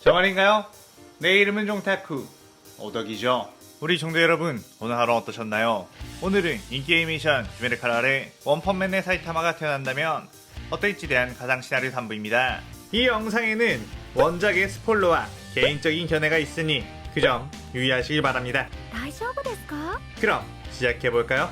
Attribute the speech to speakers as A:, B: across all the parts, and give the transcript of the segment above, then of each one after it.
A: 정말인가요? 내 이름은 종타쿠 오덕이죠. 우리 종대 여러분, 오늘 하루 어떠셨나요? 오늘은 인기 애니메이션 히메르카라 아래 원펀맨의 사이타마가 태어난다면 어떨지에 대한 가상 시나리오 3부입니다. 이 영상에는 원작의 스포일러와 개인적인 견해가 있으니 그 점 유의하시기 바랍니다.
B: 大丈夫ですか?
A: 그럼 시작해볼까요?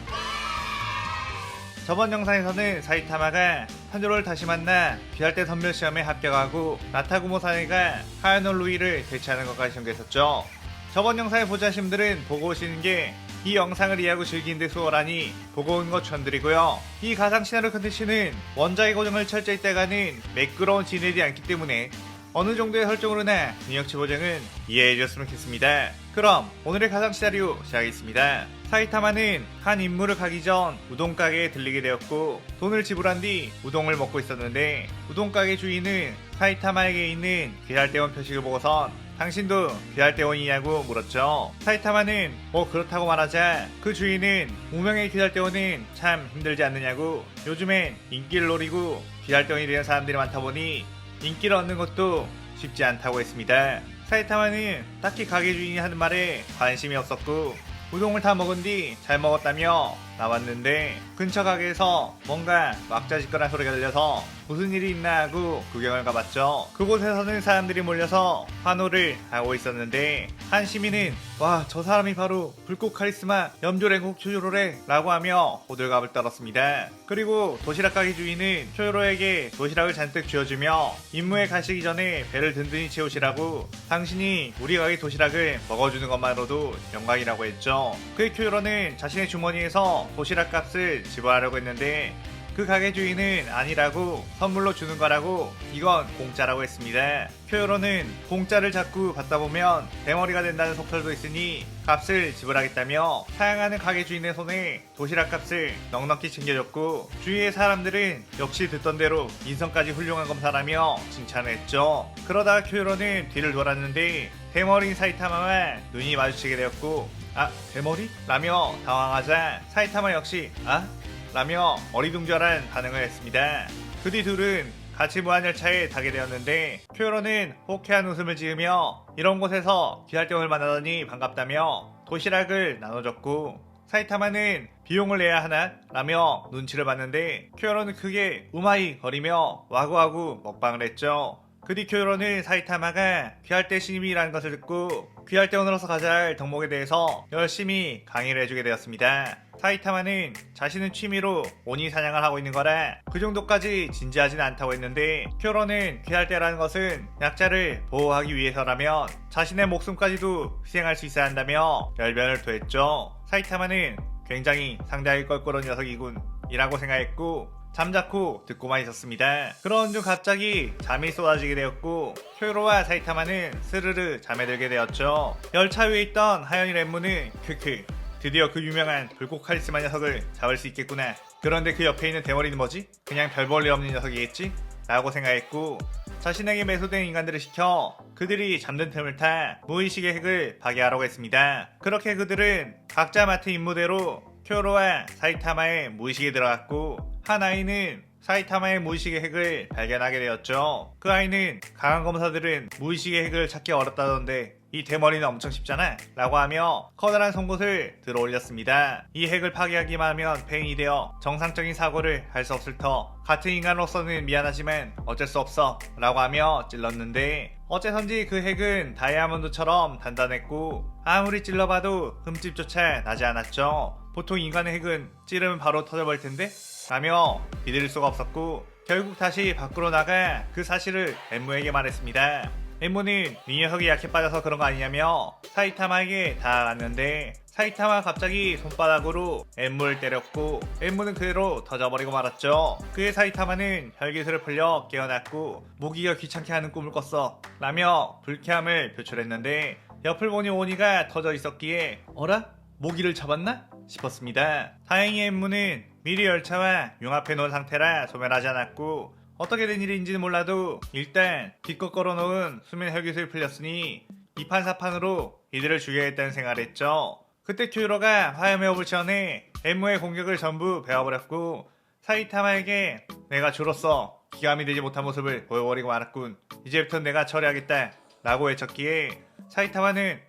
A: 저번 영상에서는 사이타마가 탄조로를 다시 만나 귀할대 선별 시험에 합격하고 나타구모 사내가 하야노 루이를 대체하는 것까지 전개했었죠. 저번 영상을 보자 하신 분들은 보고 오시는 게 이 영상을 이해하고 즐기는데 수월하니 보고 온 거 추천드리고요. 이 가상 시나리오 컨텐츠는 원작의 고정을 철저히 따가는 매끄러운 진행이 않기 때문에 어느 정도의 설정으로나 능력치 보정은 이해해 주셨으면 좋겠습니다. 그럼 오늘의 가상 시나리오 시작하겠습니다. 사이타마는 한 임무를 가기 전 우동가게에 들리게 되었고 돈을 지불한 뒤 우동을 먹고 있었는데 우동가게 주인은 사이타마에게 있는 귀할대원 표식을 보고선 당신도 귀할대원이냐고 물었죠. 사이타마는 뭐 그렇다고 말하자 그 주인은 무명의 귀할대원은 참 힘들지 않느냐고 요즘엔 인기를 노리고 귀할대원이 되는 사람들이 많다 보니 인기를 얻는 것도 쉽지 않다고 했습니다. 사이타마는 딱히 가게 주인이 하는 말에 관심이 없었고 우동을 다 먹은 뒤 잘 먹었다며 나왔는데 근처 가게에서 뭔가 왁자지껄한 소리가 들려서 무슨 일이 있나 하고 구경을 가봤죠. 그곳에서는 사람들이 몰려서 환호를 하고 있었는데 한 시민은 와, 저 사람이 바로 불꽃 카리스마 염조랭국 초요로래 라고 하며 호들갑을 떨었습니다. 그리고 도시락 가게 주인은 초요로에게 도시락을 잔뜩 쥐어주며 임무에 가시기 전에 배를 든든히 채우시라고 당신이 우리 가게 도시락을 먹어주는 것만으로도 영광이라고 했죠. 그의 초요로는 자신의 주머니에서 도시락 값을 지불하려고 했는데 그 가게 주인은 아니라고 선물로 주는 거라고 이건 공짜라고 했습니다. 쿄요로는 공짜를 자꾸 받다 보면 대머리가 된다는 속설도 있으니 값을 지불하겠다며 사양하는 가게 주인의 손에 도시락 값을 넉넉히 챙겨줬고 주위의 사람들은 역시 듣던 대로 인성까지 훌륭한 검사라며 칭찬을 했죠. 그러다가 쿄요로는 뒤를 돌았는데 대머리인 사이타마와 눈이 마주치게 되었고 아, 대머리? 라며 당황하자 사이타마 역시 아? 라며 어리둥절한 반응을 했습니다. 그 뒤 둘은 같이 무한열차에 타게 되었는데 쿄요로는 호쾌한 웃음을 지으며 이런 곳에서 귀할대원을 만나다니 반갑다며 도시락을 나눠줬고 사이타마는 비용을 내야 하나? 라며 눈치를 봤는데 쿄요로는 크게 우마이 거리며 와구와구 먹방을 했죠. 그 뒤 쿄요로는 사이타마가 귀할대 신임이라는 것을 듣고 귀할대원으로서 가져야 할 덕목에 대해서 열심히 강의를 해주게 되었습니다. 사이타마는 자신은 취미로 오니 사냥을 하고 있는 거라 그 정도까지 진지하진 않다고 했는데 쿄요로는 귀할대라는 것은 약자를 보호하기 위해서라면 자신의 목숨까지도 희생할 수 있어야 한다며 열변을 토했죠. 사이타마는 굉장히 상대하기 껄끄러운 녀석이군 이라고 생각했고 잠자코 듣고만 있었습니다. 그런 중 갑자기 잠이 쏟아지게 되었고 쿄요로와 사이타마는 스르르 잠에 들게 되었죠. 열차 위에 있던 하연이 렌무는 크크 드디어 그 유명한 불꽃 카리스마 녀석을 잡을 수 있겠구나. 그런데 그 옆에 있는 대머리는 뭐지? 그냥 별 볼 일 없는 녀석이겠지? 라고 생각했고 자신에게 매수된 인간들을 시켜 그들이 잠든 틈을 타 무의식의 핵을 파괴하려고 했습니다. 그렇게 그들은 각자 맡은 임무대로 쿄요로와 사이타마의 무의식에 들어갔고 한 아이는 사이타마의 무의식의 핵을 발견하게 되었죠. 그 아이는 강한 검사들은 무의식의 핵을 찾기 어렵다던데 이 대머리는 엄청 쉽잖아 라고 하며 커다란 송곳을 들어 올렸습니다. 이 핵을 파괴하기만 하면 폐인이 되어 정상적인 사고를 할 수 없을 터 같은 인간으로서는 미안하지만 어쩔 수 없어 라고 하며 찔렀는데 어째선지 그 핵은 다이아몬드처럼 단단했고 아무리 찔러봐도 흠집조차 나지 않았죠. 보통 인간의 핵은 찌르면 바로 터져버릴 텐데? 라며 믿을 수가 없었고 결국 다시 밖으로 나가 그 사실을 엠무에게 말했습니다. 엠무는 이 녀석이 약해 빠져서 그런 거 아니냐며 사이타마에게 다가갔는데 사이타마가 갑자기 손바닥으로 엠무를 때렸고 엠무는 그대로 터져버리고 말았죠. 그의 사이타마는 혈기술을 풀려 깨어났고 모기가 귀찮게 하는 꿈을 꿨어 라며 불쾌함을 표출했는데 옆을 보니 오니가 터져 있었기에 어라? 모기를 잡았나? 싶었습니다. 다행히 엠무는 미리 열차와 융합해 놓은 상태라 소멸하지 않았고 어떻게 된 일인지는 몰라도 일단 기껏 걸어놓은 수면 혈기술이 풀렸으니 이판사판으로 이들을 죽여야겠다는 생각을 했죠. 그때 큐로가 화염의 호흡을 전해 엠무의 공격을 전부 베어버렸고 사이타마에게 내가 줄었어 기감이 되지 못한 모습을 보여버리고 말았군. 이제부터 내가 처리하겠다 라고 외쳤기에 사이타마는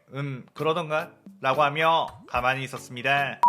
A: 그러던가 라고 하며 가만히 있었습니다.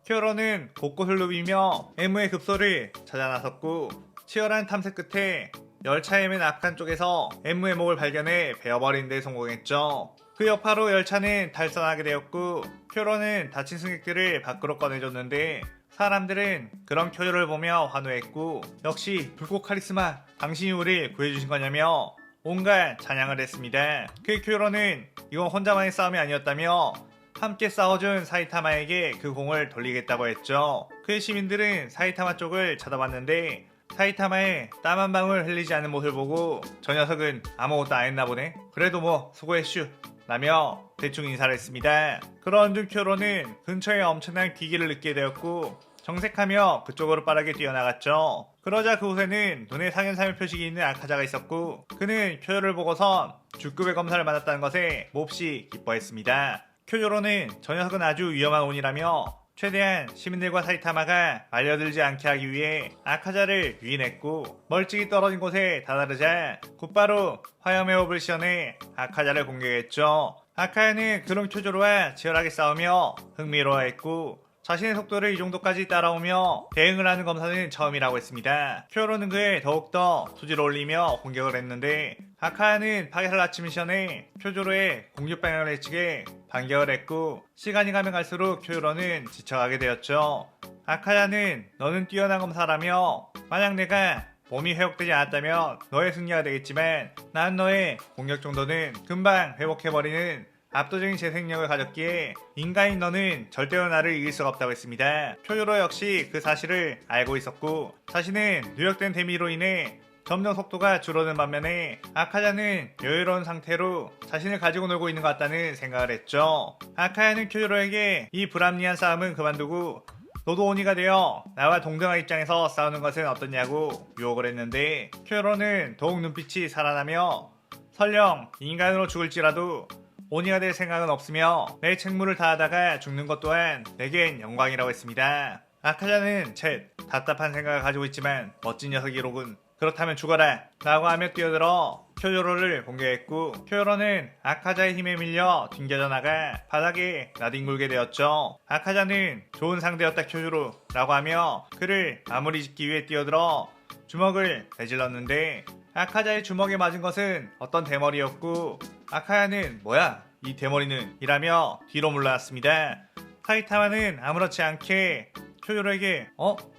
A: 쿄로는 곳곳을 누비며 M의 급소를 찾아 나섰고 치열한 탐색 끝에 열차의 맨 앞칸 쪽에서 M의 목을 발견해 베어버린 데 성공했죠. 그 여파로 열차는 탈선하게 되었고 쿄로는 다친 승객들을 밖으로 꺼내줬는데 사람들은 그런 쿄로를 보며 환호했고 역시 불꽃 카리스마 당신이 우리를 구해주신 거냐며 온갖 찬양을 했습니다. 그 쿄로는 이건 혼자만의 싸움이 아니었다며 함께 싸워준 사이타마에게 그 공을 돌리겠다고 했죠. 그 시민들은 사이타마 쪽을 쳐다봤는데 사이타마의 땀 한 방울 흘리지 않는 모습을 보고 저 녀석은 아무것도 안 했나 보네. 그래도 뭐 수고했슈 라며 대충 인사를 했습니다. 그런 중 쿄로는 근처에 엄청난 기기를 느끼게 되었고 정색하며 그쪽으로 빠르게 뛰어나갔죠. 그러자 그곳에는 눈에 상현상의 표식이 있는 아카자가 있었고 그는 쿄요를 보고선 주급의 검사를 받았다는 것에 몹시 기뻐했습니다. 쿄요로는 저 녀석은 아주 위험한 온이라며 최대한 시민들과 사이타마가 알려들지 않게 하기 위해 아카자를 유인했고 멀찍이 떨어진 곳에 다다르자 곧바로 화염의 호흡을 시연해 아카자를 공격했죠. 아카야는 그런 쿄조로와 치열하게 싸우며 흥미로워했고 자신의 속도를 이 정도까지 따라오며 대응을 하는 검사는 처음이라고 했습니다. 쿄로는 그에 더욱더 투지를 올리며 공격을 했는데 아카야는 파괴를 아침 시연에 쿄조로의 공격 방향을 해치게 반격을 했고 시간이 가면 갈수록 쿄조로는 지쳐가게 되었죠. 아카야는 너는 뛰어난 검사라며 만약 내가 몸이 회복되지 않았다면 너의 승리가 되겠지만 난 너의 공격 정도는 금방 회복해버리는 압도적인 재생력을 가졌기에 인간인 너는 절대로 나를 이길 수가 없다고 했습니다. 쿄요로 역시 그 사실을 알고 있었고 자신은 누적된 데미로 인해 점점 속도가 줄어든 반면에 아카자는 여유로운 상태로 자신을 가지고 놀고 있는 것 같다는 생각을 했죠. 아카야는 쿄요로에게 이 불합리한 싸움은 그만두고 너도 오니가 되어 나와 동등한 입장에서 싸우는 것은 어떠냐고 유혹을 했는데 쿄요로는 더욱 눈빛이 살아나며 설령 인간으로 죽을지라도 오니가 될 생각은 없으며 내 책무를 다하다가 죽는 것 또한 내겐 영광이라고 했습니다. 아카자는 답답한 생각을 가지고 있지만 멋진 녀석이로군. 그렇다면 죽어라 라고 하며 뛰어들어 쿄요로를 공격했고 쿄요로는 아카자의 힘에 밀려 튕겨져 나가 바닥에 나뒹굴게 되었죠. 아카자는 좋은 상대였다 쿄요로 라고 하며 그를 마무리 짓기 위해 뛰어들어 주먹을 내질렀는데 아카자의 주먹에 맞은 것은 어떤 대머리였고 아카야는 뭐야 이 대머리는 이라며 뒤로 물러났습니다. 사이타마는 아무렇지 않게 쿄요로에게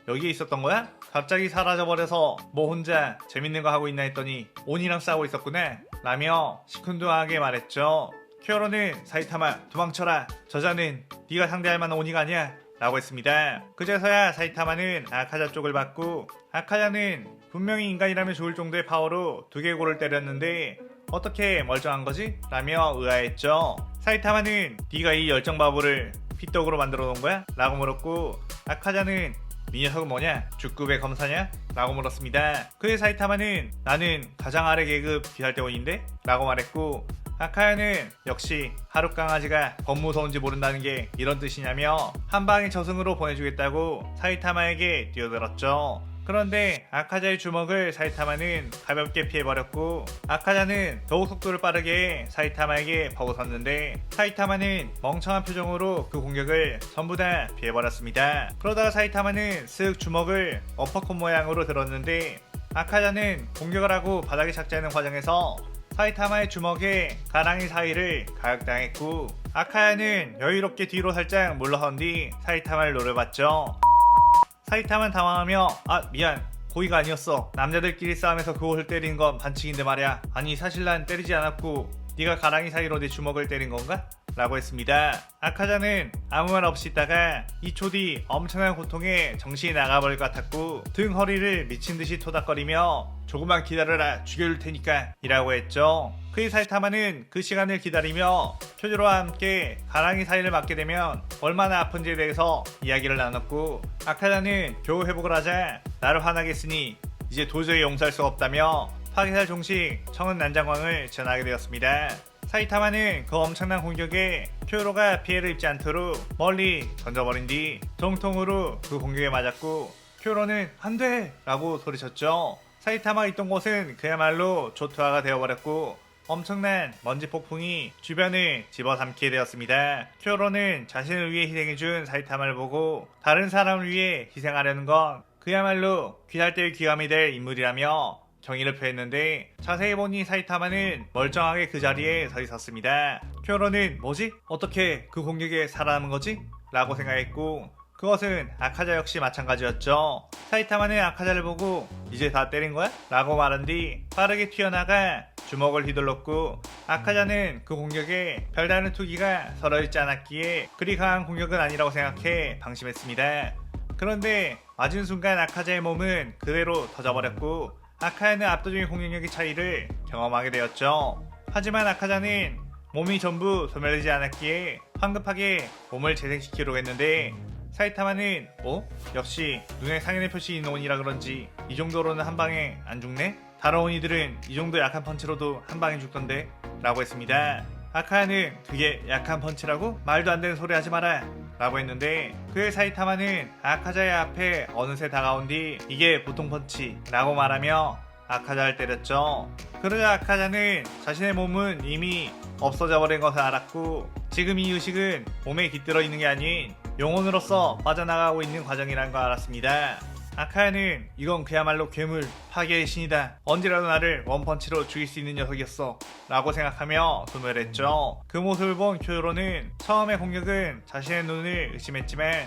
A: 여기에 있었던 거야? 갑자기 사라져버려서 뭐 혼자 재밌는 거 하고 있나 했더니 온이랑 싸우고 있었구나 라며 시큰둥하게 말했죠. 쿄요로는 사이타마 도망쳐라 저자는 네가 상대할 만한 온이가 아니야 라고 했습니다. 그제서야 사이타마는 아카자 쪽을 봤고 아카자는 분명히 인간이라면 좋을 정도의 파워로 두개골을 때렸는데 어떻게 멀쩡한 거지? 라며 의아했죠. 사이타마는 네가 이 열정바보를 피떡으로 만들어 놓은 거야? 라고 물었고 아카자는 네 녀석은 뭐냐? 주급의 검사냐? 라고 물었습니다. 그의 사이타마는 나는 가장 아래 계급 비살대원인데? 라고 말했고 아카야는 역시 하루 강아지가 겁무서운지 모른다는 게 이런 뜻이냐며 한방의 저승으로 보내주겠다고 사이타마에게 뛰어들었죠. 그런데 아카자의 주먹을 사이타마는 가볍게 피해버렸고 아카자는 더욱 속도를 빠르게 해 사이타마에게 버거섰는데 사이타마는 멍청한 표정으로 그 공격을 전부 다 피해버렸습니다. 그러다가 사이타마는 쓱 주먹을 어퍼컷 모양으로 들었는데 아카자는 공격을 하고 바닥에 착지하는 과정에서 사이타마의 주먹에 가랑이 사이를 가격당했고 아카야는 여유롭게 뒤로 살짝 물러선 뒤 사이타마를 노려봤죠. 사이타마는 당황하며 미안 고의가 아니었어. 남자들끼리 싸움에서 그곳을 때린 건 반칙인데 말이야. 아니 사실 난 때리지 않았고 네가 가랑이 사이로 내 주먹을 때린 건가? 라고 했습니다. 아카자는 아무 말 없이 있다가 2초 뒤 엄청난 고통에 정신이 나가버릴 것 같았고 등 허리를 미친듯이 토닥거리며 조금만 기다려라 죽여줄 테니까 이라고 했죠. 그의 사이타마는 그 시간을 기다리며 쿄조로와 함께 가랑이 사이를 맞게 되면 얼마나 아픈지에 대해서 이야기를 나눴고 아카자는 겨우 회복을 하자 나를 화나게 했으니 이제 도저히 용서할 수가 없다며 파괴살 종식 청은 난장광을 전하게 되었습니다. 사이타마는 그 엄청난 공격에 쿄요로가 피해를 입지 않도록 멀리 던져버린 뒤 정통으로 그 공격에 맞았고 쿄요로는 안돼 라고 소리쳤죠. 사이타마가 있던 곳은 그야말로 조투하가 되어버렸고 엄청난 먼지 폭풍이 주변을 집어삼키게 되었습니다. 쿄로는 자신을 위해 희생해준 사이타마를 보고 다른 사람을 위해 희생하려는 건 그야말로 귀할 때의 귀함이 될 인물이라며 경의를 표했는데 자세히 보니 사이타마는 멀쩡하게 그 자리에 서 있었습니다. 쿄로는 뭐지? 어떻게 그 공격에 살아남은 거지? 라고 생각했고 그것은 아카자 역시 마찬가지였죠. 사이타마는 아카자를 보고 이제 다 때린 거야? 라고 말한 뒤 빠르게 튀어나가 주먹을 휘둘렀고 아카자는 그 공격에 별다른 투기가 서려있지 않았기에 그리 강한 공격은 아니라고 생각해 방심했습니다. 그런데 맞은 순간 아카자의 몸은 그대로 터져버렸고 아카야는 압도적인 공격력의 차이를 경험하게 되었죠. 하지만 아카자는 몸이 전부 소멸되지 않았기에 황급하게 몸을 재생시키려고 했는데 사이타마는 역시 눈에 상인의 표시 있는 온이라 그런지 이 정도로는 한 방에 안 죽네? 다른 온이들은 이 정도 약한 펀치로도 한 방에 죽던데? 라고 했습니다. 아카야는 그게 약한 펀치라고? 말도 안 되는 소리 하지 마라 라고 했는데 그의 사이타마는 아카자의 앞에 어느새 다가온 뒤 이게 보통 펀치 라고 말하며 아카자를 때렸죠. 그러자 아카자는 자신의 몸은 이미 없어져 버린 것을 알았고 지금 이 의식은 몸에 깃들어 있는 게 아닌 영혼으로서 빠져나가고 있는 과정이라는 걸 알았습니다. 아카야는 이건 그야말로 괴물, 파괴의 신이다. 언제라도 나를 원펀치로 죽일 수 있는 녀석이었어 라고 생각하며 소멸했죠. 그 모습을 본 쿄로는 처음의 공격은 자신의 눈을 의심했지만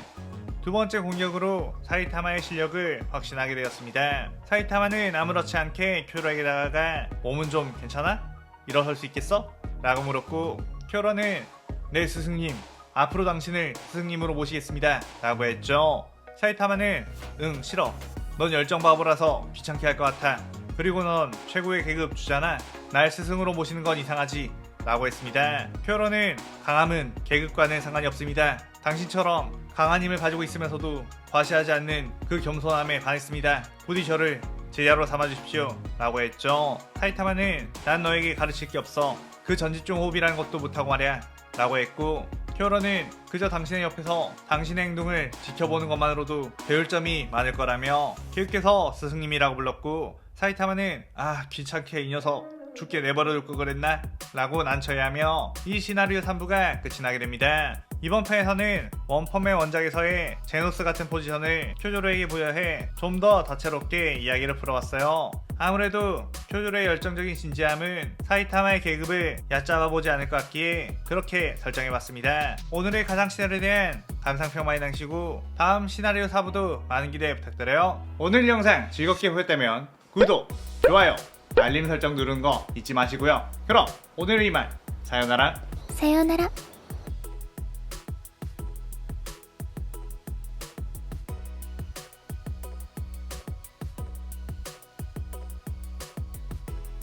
A: 두 번째 공격으로 사이타마의 실력을 확신하게 되었습니다. 사이타마는 아무렇지 않게 쿄로에게 다가가 몸은 좀 괜찮아? 일어설 수 있겠어? 라고 물었고 쿄로는 네 스승님, 앞으로 당신을 스승님으로 모시겠습니다 라고 했죠. 사이타마는 응 싫어. 넌 열정 바보라서 귀찮게 할 것 같아. 그리고 넌 최고의 계급 주잖아. 날 스승으로 모시는 건 이상하지 라고 했습니다. 쿄로는 강함은 계급과는 상관이 없습니다. 당신처럼 강한 힘을 가지고 있으면서도 과시하지 않는 그 겸손함에 반했습니다. 부디 저를 제자로 삼아주십시오 라고 했죠. 사이타마는 난 너에게 가르칠 게 없어. 그 전집중 호흡이라는 것도 못하고 말이야 라고 했고 쿄로는 그저 당신의 옆에서 당신의 행동을 지켜보는 것만으로도 배울 점이 많을 거라며 계속해서 스승님이라고 불렀고 사이타마는 귀찮게 이 녀석 죽게 내버려둘 걸 그랬나? 라고 난처해하며 이 시나리오 3부가 끝이 나게 됩니다. 이번 편에서는 원펀맨 원작에서의 제노스 같은 포지션을 쿄조로에게 부여해 좀 더 다채롭게 이야기를 풀어왔어요. 아무래도 쿄조로의 열정적인 진지함은 사이타마의 계급을 얕잡아보지 않을 것 같기에 그렇게 설정해봤습니다. 오늘의 가상 시나리오에 대한 감상평 많이 남기시고 다음 시나리오 4부도 많은 기대 부탁드려요. 오늘 영상 즐겁게 보셨다면 구독, 좋아요, 알림 설정 누르는 거 잊지 마시고요. 그럼 오늘은 이만 사요나라.
B: さようなら。